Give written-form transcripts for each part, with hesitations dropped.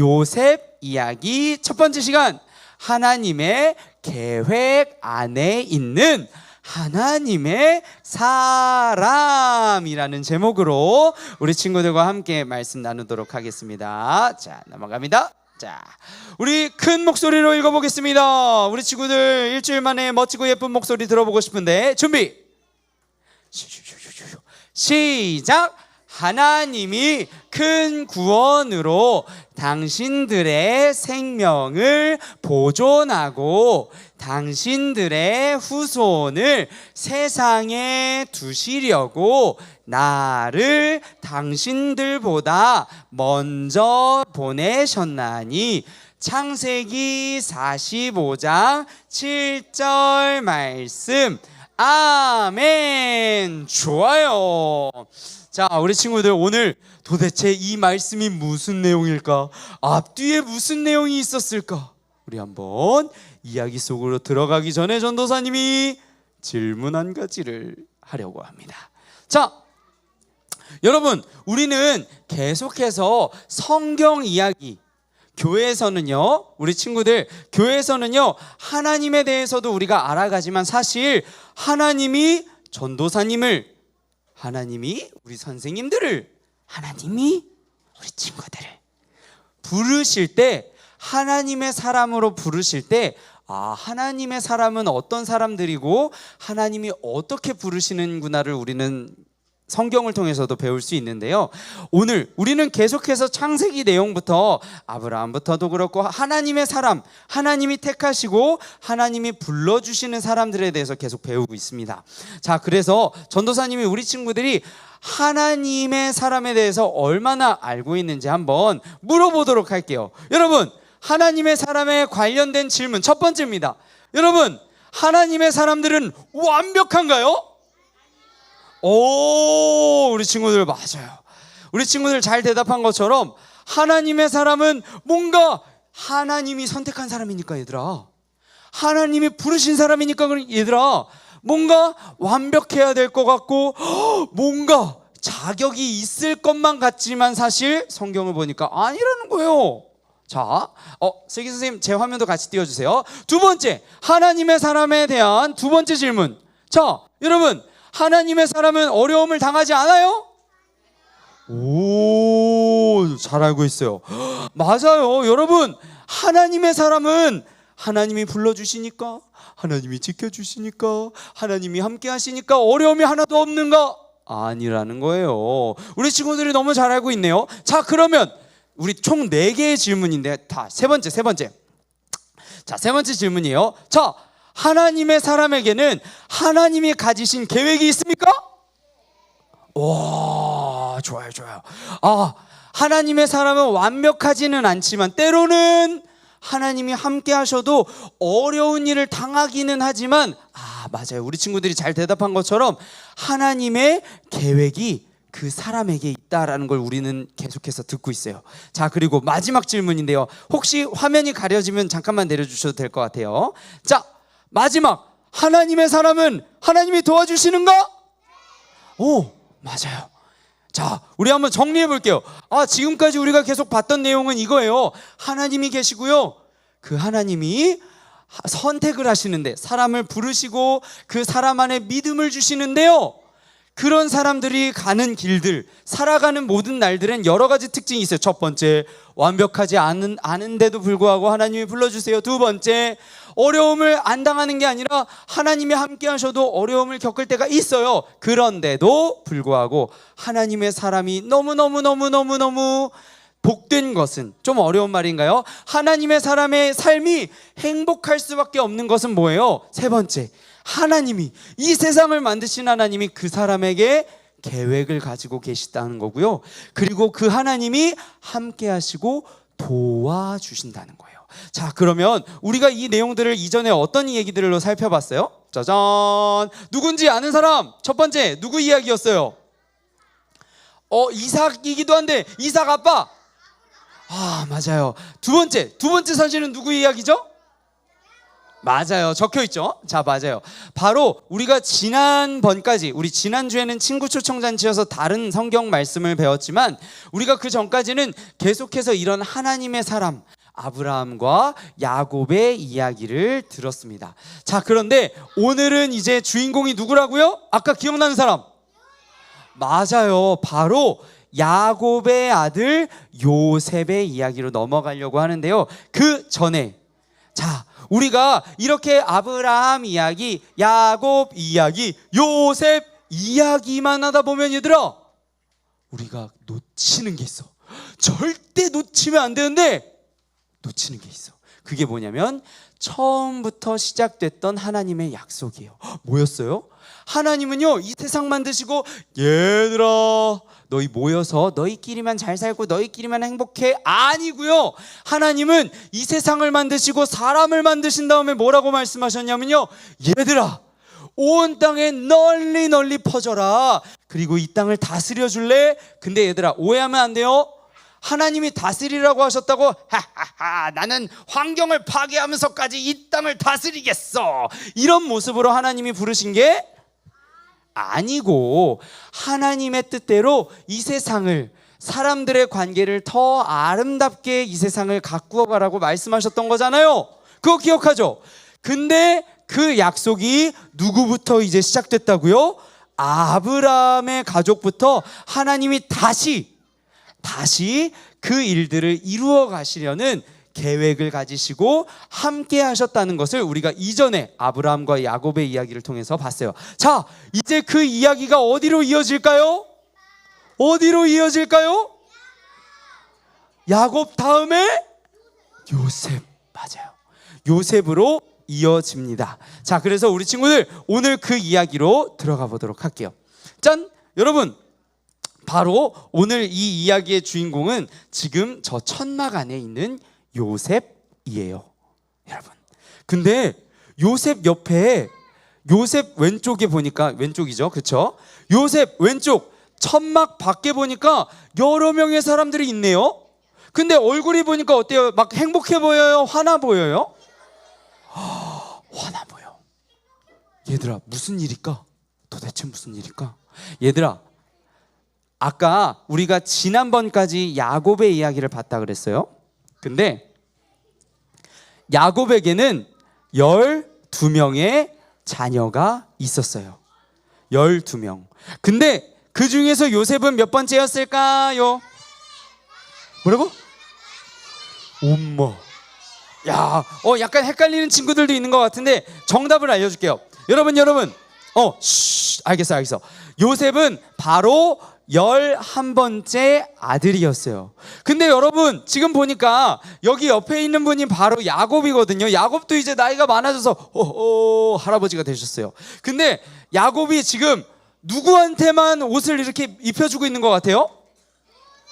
요셉 이야기 첫 번째 시간, 하나님의 계획 안에 있는 하나님의 사람이라는 제목으로 우리 친구들과 함께 말씀 나누도록 하겠습니다. 자, 넘어갑니다. 자, 우리 큰 목소리로 읽어보겠습니다. 우리 친구들 일주일 만에 멋지고 예쁜 목소리 들어보고 싶은데 준비 시작. 하나님이 큰 구원으로 당신들의 생명을 보존하고 당신들의 후손을 세상에 두시려고 나를 당신들보다 먼저 보내셨나니. 창세기 45장 7절 말씀. 아멘. 좋아요. 자, 우리 친구들, 오늘 도대체 이 말씀이 무슨 내용일까? 앞뒤에 무슨 내용이 있었을까? 우리 한번 이야기 속으로 들어가기 전에 전도사님이 질문 한 가지를 하려고 합니다. 자, 여러분, 우리는 계속해서 성경 이야기, 교회에서는요, 우리 친구들, 교회에서는요, 하나님에 대해서도 우리가 알아가지만 사실 하나님이 전도사님을, 하나님이 우리 선생님들을, 하나님이 우리 친구들을 부르실 때, 하나님의 사람으로 부르실 때, 하나님의 사람은 어떤 사람들이고 하나님이 어떻게 부르시는구나를 우리는 성경을 통해서도 배울 수 있는데요. 오늘 우리는 계속해서 창세기 내용부터 아브라함부터도 그렇고 하나님의 사람, 하나님이 택하시고 하나님이 불러주시는 사람들에 대해서 계속 배우고 있습니다. 자, 그래서 전도사님이 우리 친구들이 하나님의 사람에 대해서 얼마나 알고 있는지 한번 물어보도록 할게요. 여러분, 하나님의 사람에 관련된 질문 첫 번째입니다. 여러분, 하나님의 사람들은 완벽한가요? 우리 친구들 맞아요. 우리 친구들 잘 대답한 것처럼 하나님의 사람은 뭔가 하나님이 선택한 사람이니까, 얘들아, 하나님이 부르신 사람이니까, 얘들아, 뭔가 완벽해야 될 것 같고 뭔가 자격이 있을 것만 같지만 사실 성경을 보니까 아니라는 거예요. 자, 슬기 선생님 제 화면도 같이 띄워주세요. 두 번째, 하나님의 사람에 대한 두 번째 질문. 자, 여러분, 하나님의 사람은 어려움을 당하지 않아요? 잘 알고 있어요. 맞아요. 여러분, 하나님의 사람은 하나님이 불러주시니까, 하나님이 지켜주시니까, 하나님이 함께 하시니까 어려움이 하나도 없는가? 아니라는 거예요. 우리 친구들이 너무 잘 알고 있네요. 자, 그러면 우리 총 4개의 질문인데 세 번째. 자, 세 번째 질문이에요. 자, 하나님의 사람에게는 하나님이 가지신 계획이 있습니까? 와, 좋아요. 하나님의 사람은 완벽하지는 않지만 때로는 하나님이 함께 하셔도 어려운 일을 당하기는 하지만 맞아요. 우리 친구들이 잘 대답한 것처럼 하나님의 계획이 그 사람에게 있다라는 걸 우리는 계속해서 듣고 있어요. 자, 그리고 마지막 질문인데요. 혹시 화면이 가려지면 잠깐만 내려주셔도 될 것 같아요. 자, 마지막, 하나님의 사람은 하나님이 도와주시는가? 맞아요. 자, 우리 한번 정리해 볼게요. 지금까지 우리가 계속 봤던 내용은 이거예요. 하나님이 계시고요, 그 하나님이 선택을 하시는데, 사람을 부르시고 그 사람 안에 믿음을 주시는데요, 그런 사람들이 가는 길들, 살아가는 모든 날들은 여러 가지 특징이 있어요. 첫 번째, 완벽하지 않은데도 불구하고 하나님이 불러주세요. 두 번째, 어려움을 안 당하는 게 아니라 하나님이 함께 하셔도 어려움을 겪을 때가 있어요. 그런데도 불구하고 하나님의 사람이 너무너무 복된 것은, 좀 어려운 말인가요? 하나님의 사람의 삶이 행복할 수밖에 없는 것은 뭐예요? 세 번째, 하나님이, 이 세상을 만드신 하나님이 그 사람에게 계획을 가지고 계시다는 거고요. 그리고 그 하나님이 함께 하시고 도와주신다는 거예요. 자, 그러면 우리가 이 내용들을 이전에 어떤 얘기들로 살펴봤어요? 짜잔! 누군지 아는 사람? 첫 번째, 누구 이야기였어요? 이삭이기도 한데, 이삭 아빠? 맞아요. 두 번째 사실은 누구 이야기죠? 맞아요. 적혀 있죠. 자, 맞아요. 바로 우리가 지난번까지, 우리 지난주에는 친구 초청잔치여서 다른 성경 말씀을 배웠지만 우리가 그 전까지는 계속해서 이런 하나님의 사람 아브라함과 야곱의 이야기를 들었습니다. 자, 그런데 오늘은 이제 주인공이 누구라고요? 아까 기억나는 사람? 맞아요. 바로 야곱의 아들 요셉의 이야기로 넘어가려고 하는데요. 그 전에, 자, 우리가 이렇게 아브라함 이야기, 야곱 이야기, 요셉 이야기만 하다 보면 얘들아, 우리가 놓치는 게 있어. 절대 놓치면 안 되는데 놓치는 게 있어. 그게 뭐냐면 처음부터 시작됐던 하나님의 약속이에요. 뭐였어요? 하나님은요, 이 세상 만드시고 얘들아 너희 모여서 너희끼리만 잘 살고 너희끼리만 행복해, 아니고요. 하나님은 이 세상을 만드시고 사람을 만드신 다음에 뭐라고 말씀하셨냐면요, 얘들아 온 땅에 널리 널리 퍼져라. 그리고 이 땅을 다스려 줄래? 근데 얘들아 오해하면 안 돼요. 하나님이 다스리라고 하셨다고 하하하 나는 환경을 파괴하면서까지 이 땅을 다스리겠어, 이런 모습으로 하나님이 부르신 게 아니고, 하나님의 뜻대로 이 세상을, 사람들의 관계를 더 아름답게 이 세상을 가꾸어 가라고 말씀하셨던 거잖아요. 그거 기억하죠? 근데 그 약속이 누구부터 이제 시작됐다고요? 아브라함의 가족부터 하나님이 다시 그 일들을 이루어 가시려는 계획을 가지시고 함께 하셨다는 것을 우리가 이전에 아브라함과 야곱의 이야기를 통해서 봤어요. 자, 이제 그 이야기가 어디로 이어질까요? 어디로 이어질까요? 야곱 다음에 요셉. 맞아요. 요셉으로 이어집니다. 자, 그래서 우리 친구들 오늘 그 이야기로 들어가 보도록 할게요. 짠! 여러분, 바로 오늘 이 이야기의 주인공은 지금 저 천막 안에 있는 요셉이에요, 여러분. 근데 요셉 옆에, 요셉 왼쪽에 보니까, 왼쪽이죠, 그렇죠? 요셉 왼쪽 천막 밖에 보니까 여러 명의 사람들이 있네요. 근데 얼굴이 보니까 어때요? 막 행복해 보여요? 화나 보여요? 화나 보여. 얘들아 무슨 일일까? 도대체 무슨 일일까? 얘들아, 아까 우리가 지난번까지 야곱의 이야기를 봤다 그랬어요. 근데 야곱에게는 12명의 자녀가 있었어요. 12명. 근데 그 중에서 요셉은 몇 번째였을까요? 뭐라고? 엄마. 야, 약간 헷갈리는 친구들도 있는 것 같은데 정답을 알려줄게요. 여러분, 알겠어. 요셉은 바로 11번째 아들이었어요. 근데 여러분 지금 보니까 여기 옆에 있는 분이 바로 야곱이거든요. 야곱도 이제 나이가 많아져서 할아버지가 되셨어요. 근데 야곱이 지금 누구한테만 옷을 이렇게 입혀주고 있는 것 같아요?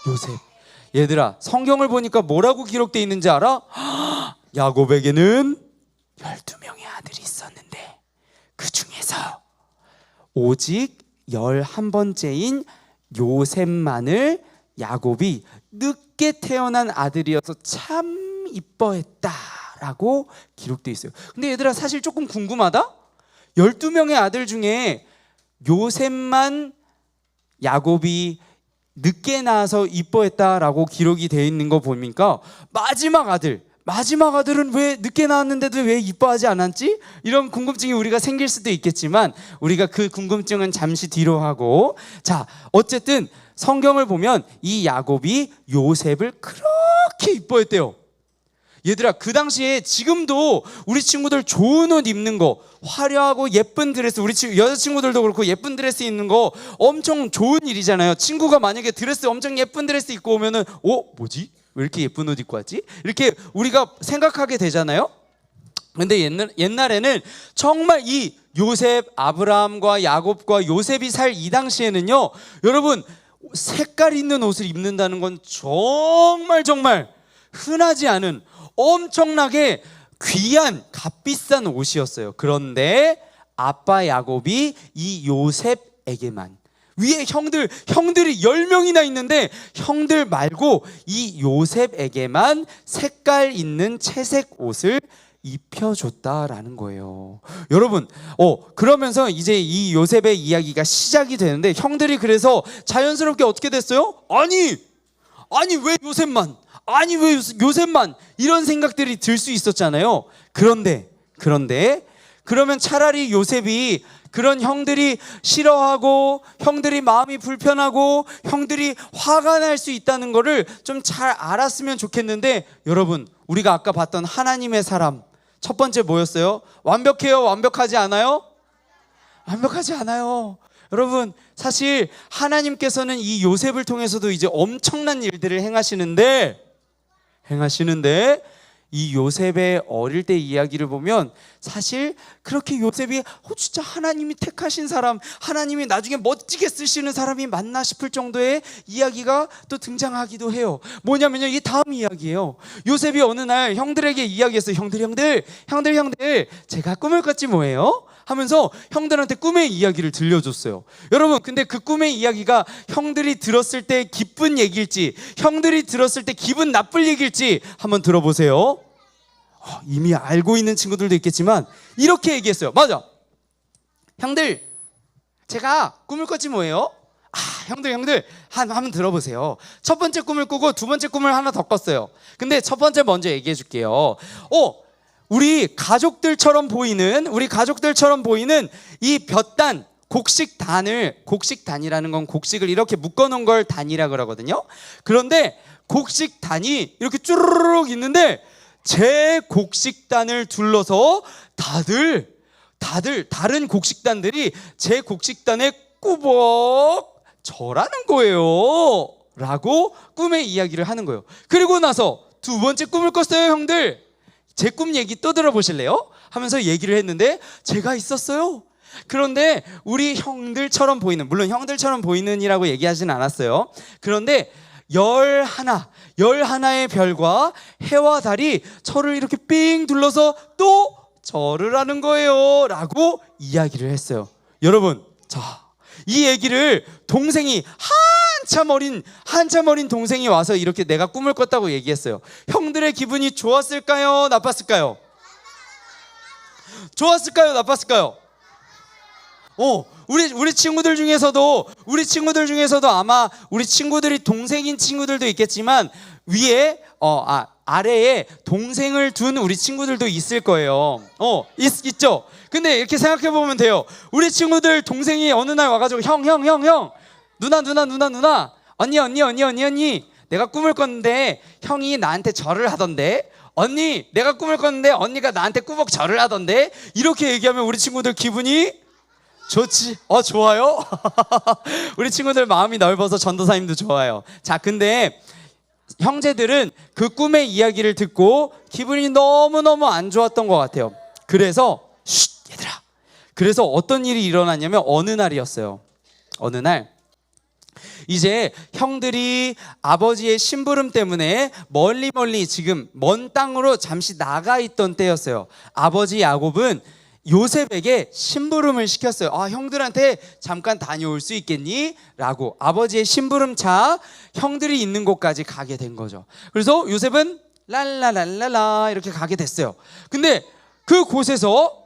요셉. 얘들아, 성경을 보니까 뭐라고 기록되어 있는지 알아? 야곱에게는 12명의 아들이 있었는데 그 중에서 오직 11번째인 요셉만을 야곱이 늦게 태어난 아들이어서 참 이뻐했다라고 기록되어 있어요. 근데 얘들아, 사실 조금 궁금하다? 12명의 아들 중에 요셉만 야곱이 늦게 낳아서 이뻐했다라고 기록이 되어 있는 거 보니까 마지막 아들은 왜 늦게 낳았는데도 왜 이뻐하지 않았지? 이런 궁금증이 우리가 생길 수도 있겠지만 우리가 그 궁금증은 잠시 뒤로 하고, 자, 어쨌든 성경을 보면 이 야곱이 요셉을 그렇게 이뻐했대요. 얘들아, 그 당시에 지금도 우리 친구들 좋은 옷 입는 거, 화려하고 예쁜 드레스, 우리 여자친구들도 그렇고 예쁜 드레스 입는 거 엄청 좋은 일이잖아요. 친구가 만약에 드레스 엄청 예쁜 드레스 입고 오면은 뭐지? 왜 이렇게 예쁜 옷 입고 왔지? 이렇게 우리가 생각하게 되잖아요. 근데 옛날에는 정말 이 요셉, 아브라함과 야곱과 요셉이 살 이 당시에는요, 여러분, 색깔 있는 옷을 입는다는 건 정말 흔하지 않은 엄청나게 귀한 값비싼 옷이었어요. 그런데 아빠 야곱이 이 요셉에게만, 위에 형들이 10명이나 있는데 형들 말고 이 요셉에게만 색깔 있는 채색 옷을 입혀줬다라는 거예요. 여러분, 그러면서 이제 이 요셉의 이야기가 시작이 되는데 형들이 그래서 자연스럽게 어떻게 됐어요? 아니 왜 요셉만? 아니 왜 요셉만? 이런 생각들이 들 수 있었잖아요. 그런데 그러면 차라리 요셉이 그런 형들이 싫어하고 형들이 마음이 불편하고 형들이 화가 날 수 있다는 거를 좀 잘 알았으면 좋겠는데, 여러분, 우리가 아까 봤던 하나님의 사람 첫 번째 뭐였어요? 완벽해요? 완벽하지 않아요? 완벽하지 않아요. 여러분, 사실 하나님께서는 이 요셉을 통해서도 이제 엄청난 일들을 행하시는데 이 요셉의 어릴 때 이야기를 보면 사실 그렇게 요셉이 진짜 하나님이 택하신 사람, 하나님이 나중에 멋지게 쓰시는 사람이 맞나 싶을 정도의 이야기가 또 등장하기도 해요. 뭐냐면요, 이 다음 이야기예요. 요셉이 어느 날 형들에게 이야기했어요. 형들, 제가 꿈을 꿨지 뭐예요? 하면서 형들한테 꿈의 이야기를 들려줬어요. 여러분, 근데 그 꿈의 이야기가 형들이 들었을 때 기쁜 얘기일지, 형들이 들었을 때 기분 나쁠 얘기일지 한번 들어보세요. 이미 알고 있는 친구들도 있겠지만 이렇게 얘기했어요. 맞아, 형들, 제가 꿈을 꿨지 뭐예요? 형들 한번 들어보세요. 첫 번째 꿈을 꾸고 두 번째 꿈을 하나 더 꿨어요. 근데 첫 번째 먼저 얘기해 줄게요. 우리 가족들처럼 보이는 이 볕단, 곡식단이라는 건 곡식을 이렇게 묶어놓은 걸 단이라 그러거든요. 그런데 곡식단이 이렇게 쭈르륵 있는데 제 곡식단을 둘러서 다른 곡식단들이 제 곡식단에 꾸벅 절하는 거예요 라고 꿈의 이야기를 하는 거예요. 그리고 나서 두 번째 꿈을 꿨어요. 형들, 제 꿈 얘기 또 들어보실래요? 하면서 얘기를 했는데 제가 있었어요. 그런데 우리 형들처럼 보이는, 물론 형들처럼 보이는이라고 얘기하진 않았어요. 그런데 11의 별과 해와 달이 저를 이렇게 삥 둘러서 또 절을 하는 거예요 라고 이야기를 했어요. 여러분, 이 얘기를 동생이 한참 어린 동생이 와서 이렇게 내가 꿈을 꿨다고 얘기했어요. 형들의 기분이 좋았을까요? 나빴을까요? 좋았을까요? 나빴을까요? 우리 친구들 중에서도 아마 우리 친구들이 동생인 친구들도 있겠지만 아래에 동생을 둔 우리 친구들도 있을 거예요. 있죠. 근데 이렇게 생각해 보면 돼요. 우리 친구들 동생이 어느 날 와가지고 형, 누나, 언니, 내가 꿈을 꿨는데 형이 나한테 절을 하던데, 언니, 내가 꿈을 꿨는데 언니가 나한테 꾸벅 절을 하던데, 이렇게 얘기하면 우리 친구들 기분이 좋지? 좋아요? 우리 친구들 마음이 넓어서 전도사님도 좋아요. 자, 근데 형제들은 그 꿈의 이야기를 듣고 기분이 너무너무 안 좋았던 것 같아요. 그래서 얘들아, 그래서 어떤 일이 일어났냐면 어느 날이었어요. 어느 날 이제 형들이 아버지의 심부름 때문에 멀리 지금 먼 땅으로 잠시 나가 있던 때였어요. 아버지 야곱은 요셉에게 심부름을 시켰어요. 형들한테 잠깐 다녀올 수 있겠니? 라고 아버지의 심부름차 형들이 있는 곳까지 가게 된 거죠. 그래서 요셉은 랄라랄라라 이렇게 가게 됐어요. 근데 그 곳에서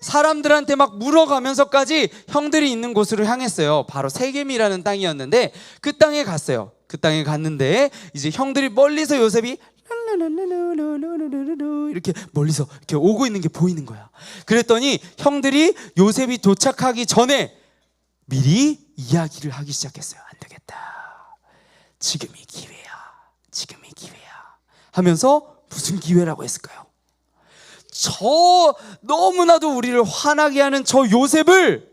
사람들한테 막 물어가면서까지 형들이 있는 곳으로 향했어요. 바로 세겜이라는 땅이었는데 그 땅에 갔어요. 그 땅에 갔는데 이제 형들이 멀리서 요셉이 이렇게 멀리서 이렇게 오고 있는 게 보이는 거야. 그랬더니 형들이 요셉이 도착하기 전에 미리 이야기를 하기 시작했어요. 안 되겠다, 지금이 기회야 하면서 무슨 기회라고 했을까요? 너무나도 우리를 화나게 하는 저 요셉을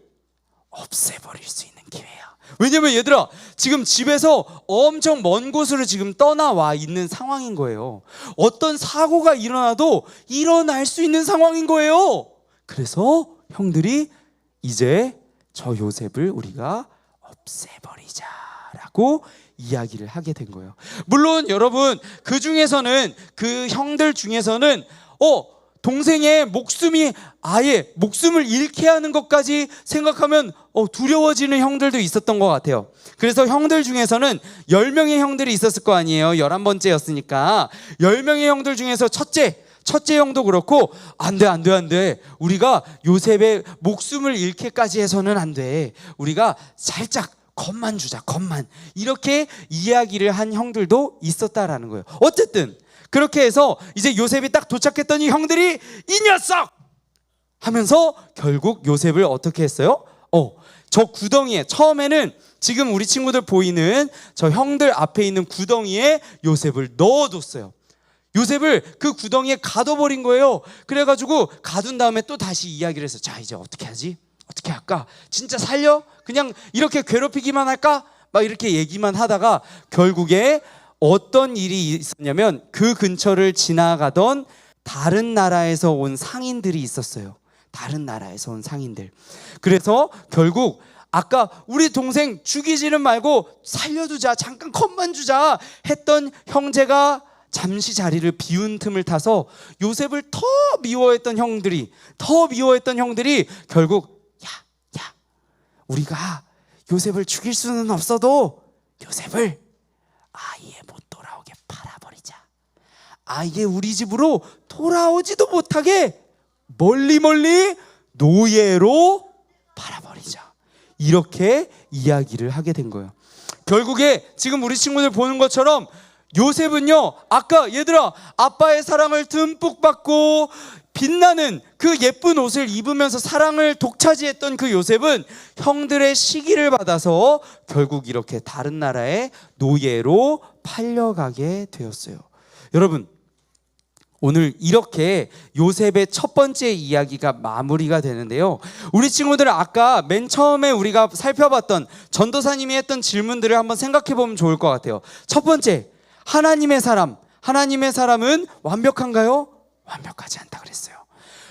없애버릴 수 있는 기회야. 왜냐면 얘들아, 지금 집에서 엄청 먼 곳으로 지금 떠나와 있는 상황인 거예요. 어떤 사고가 일어나도 일어날 수 있는 상황인 거예요. 그래서 형들이 이제 저 요셉을 우리가 없애버리자라고 이야기를 하게 된 거예요. 물론 여러분, 그 형들 중에서는 동생의 목숨을 잃게 하는 것까지 생각하면 두려워지는 형들도 있었던 것 같아요. 그래서 형들 중에서는 10명의 형들이 있었을 거 아니에요. 11번째였으니까 10명의 형들 중에서 첫째 첫째 형도 그렇고 안 돼. 우리가 요셉의 목숨을 잃게까지 해서는 안 돼. 우리가 살짝 겁만 주자, 겁만. 이렇게 이야기를 한 형들도 있었다라는 거예요. 어쨌든 그렇게 해서 이제 요셉이 딱 도착했더니 형들이 이 녀석! 하면서 결국 요셉을 어떻게 했어요? 저 구덩이에, 처음에는 지금 우리 친구들 보이는 저 형들 앞에 있는 구덩이에 요셉을 넣어뒀어요. 요셉을 그 구덩이에 가둬버린 거예요. 그래가지고 가둔 다음에 또 다시 이야기를 했어요. 자, 이제 어떻게 하지? 어떻게 할까? 진짜 살려? 그냥 이렇게 괴롭히기만 할까? 막 이렇게 얘기만 하다가 결국에 어떤 일이 있었냐면 그 근처를 지나가던 다른 나라에서 온 상인들이 있었어요. 다른 나라에서 온 상인들. 그래서 결국 아까 우리 동생 죽이지는 말고 살려두자, 잠깐 컵만 주자 했던 형제가 잠시 자리를 비운 틈을 타서 요셉을 더 미워했던 형들이 결국 야, 우리가 요셉을 죽일 수는 없어도 요셉을 아예 못 돌아오게 팔아버리자. 아예 우리 집으로 돌아오지도 못하게 멀리 노예로 팔아버리자. 이렇게 이야기를 하게 된 거예요. 결국에 지금 우리 친구들 보는 것처럼 요셉은요, 아까 얘들아 아빠의 사랑을 듬뿍 받고 빛나는 그 예쁜 옷을 입으면서 사랑을 독차지했던 그 요셉은 형들의 시기를 받아서 결국 이렇게 다른 나라의 노예로 팔려가게 되었어요. 여러분, 오늘 이렇게 요셉의 첫 번째 이야기가 마무리가 되는데요. 우리 친구들 아까 맨 처음에 우리가 살펴봤던 전도사님이 했던 질문들을 한번 생각해 보면 좋을 것 같아요. 첫 번째, 하나님의 사람은 완벽한가요? 완벽하지 않다 그랬어요.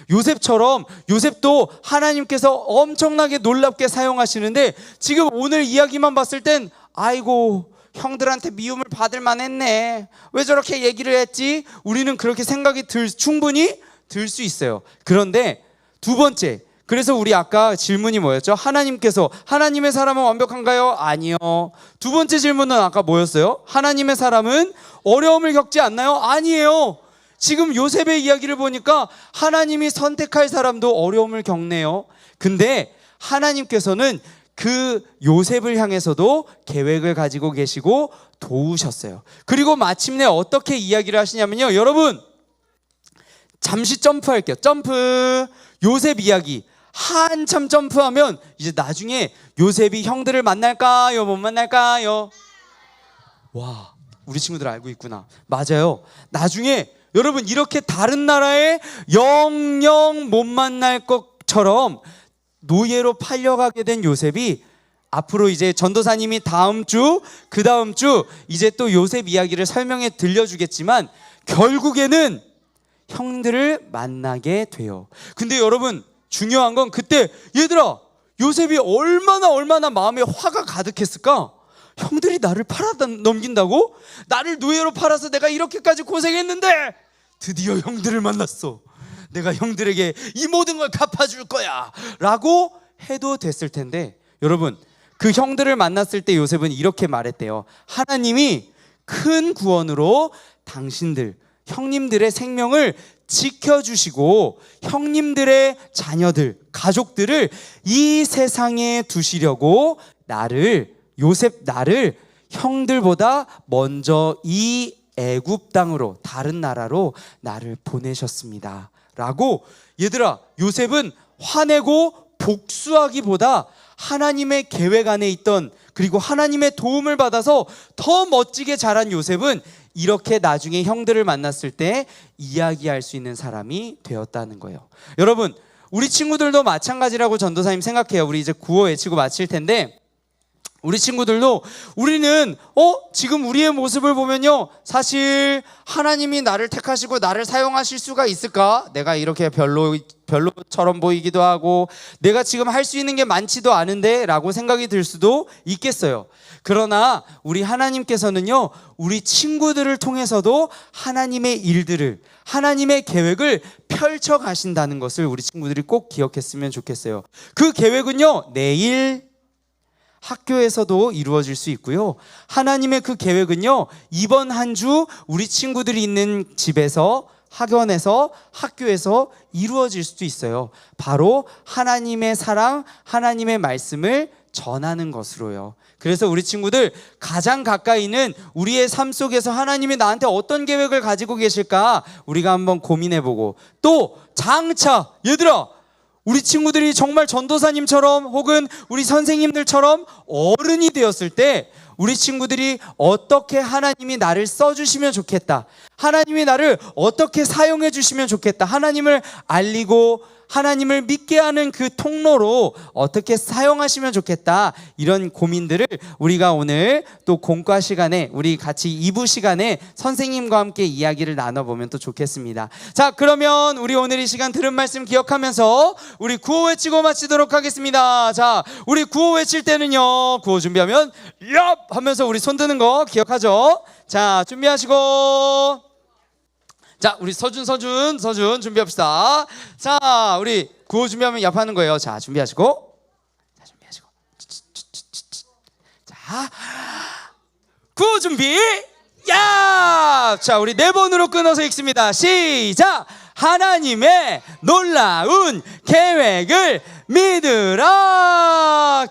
요셉처럼 요셉도 하나님께서 엄청나게 놀랍게 사용하시는데 지금 오늘 이야기만 봤을 땐 아이고 형들한테 미움을 받을 만했네. 왜 저렇게 얘기를 했지? 우리는 그렇게 생각이 충분히 들 수 있어요. 그런데 두 번째, 그래서 우리 아까 질문이 뭐였죠? 하나님의 사람은 완벽한가요? 아니요. 두 번째 질문은 아까 뭐였어요? 하나님의 사람은 어려움을 겪지 않나요? 아니에요. 지금 요셉의 이야기를 보니까 하나님이 선택할 사람도 어려움을 겪네요. 근데 하나님께서는 그 요셉을 향해서도 계획을 가지고 계시고 도우셨어요. 그리고 마침내 어떻게 이야기를 하시냐면요, 여러분 잠시 점프할게요. 점프. 요셉 이야기 한참 점프하면 이제 나중에 요셉이 형들을 만날까요? 못 만날까요? 와, 우리 친구들 알고 있구나. 맞아요. 나중에 여러분 이렇게 다른 나라에 영영 못 만날 것처럼 노예로 팔려가게 된 요셉이 앞으로 이제 전도사님이 다음 주, 그 다음 주 이제 또 요셉 이야기를 설명해 들려주겠지만 결국에는 형들을 만나게 돼요. 근데 여러분 중요한 건 그때 얘들아 요셉이 얼마나 마음에 화가 가득했을까? 형들이 나를 넘긴다고? 나를 노예로 팔아서 내가 이렇게까지 고생했는데 드디어 형들을 만났어. 내가 형들에게 이 모든 걸 갚아줄 거야 라고 해도 됐을 텐데 여러분 그 형들을 만났을 때 요셉은 이렇게 말했대요. 하나님이 큰 구원으로 당신들 형님들의 생명을 지켜주시고 형님들의 자녀들 가족들을 이 세상에 두시려고 요셉 나를 형들보다 먼저 이 애굽 땅으로 다른 나라로 나를 보내셨습니다 라고. 얘들아 요셉은 화내고 복수하기보다 하나님의 계획 안에 있던 그리고 하나님의 도움을 받아서 더 멋지게 자란 요셉은 이렇게 나중에 형들을 만났을 때 이야기할 수 있는 사람이 되었다는 거예요. 여러분 우리 친구들도 마찬가지라고 전도사님 생각해요. 우리 이제 구호 외치고 마칠 텐데 우리 친구들도 우리는 지금 우리의 모습을 보면요 사실 하나님이 나를 택하시고 나를 사용하실 수가 있을까? 내가 이렇게 별로처럼 보이기도 하고 내가 지금 할 수 있는 게 많지도 않은데 라고 생각이 들 수도 있겠어요. 그러나 우리 하나님께서는요 우리 친구들을 통해서도 하나님의 일들을 하나님의 계획을 펼쳐 가신다는 것을 우리 친구들이 꼭 기억했으면 좋겠어요. 그 계획은요 내일 학교에서도 이루어질 수 있고요. 하나님의 그 계획은요 이번 한 주 우리 친구들이 있는 집에서 학원에서, 학교에서 이루어질 수도 있어요. 바로 하나님의 사랑, 하나님의 말씀을 전하는 것으로요. 그래서 우리 친구들 가장 가까이 있는 우리의 삶 속에서 하나님이 나한테 어떤 계획을 가지고 계실까 우리가 한번 고민해보고, 또 장차 얘들아, 우리 친구들이 정말 전도사님처럼 혹은 우리 선생님들처럼 어른이 되었을 때 우리 친구들이 어떻게 하나님이 나를 써주시면 좋겠다, 하나님이 나를 어떻게 사용해 주시면 좋겠다, 하나님을 알리고 하나님을 믿게 하는 그 통로로 어떻게 사용하시면 좋겠다, 이런 고민들을 우리가 오늘 또 공과 시간에 우리 같이 2부 시간에 선생님과 함께 이야기를 나눠보면 또 좋겠습니다. 자, 그러면 우리 오늘 이 시간 들은 말씀 기억하면서 우리 구호 외치고 마치도록 하겠습니다. 자, 우리 구호 외칠 때는요, 구호 준비하면 얍 하면서 우리 손 드는 거 기억하죠? 자, 준비하시고, 자, 우리 서준 준비합시다. 자, 우리 구호 준비하면 옆 하는 거예요. 자, 준비하시고, 자, 구호 준비, 야! 자, 우리 4번으로 끊어서 읽습니다. 시작! 하나님의 놀라운 계획을 믿으라.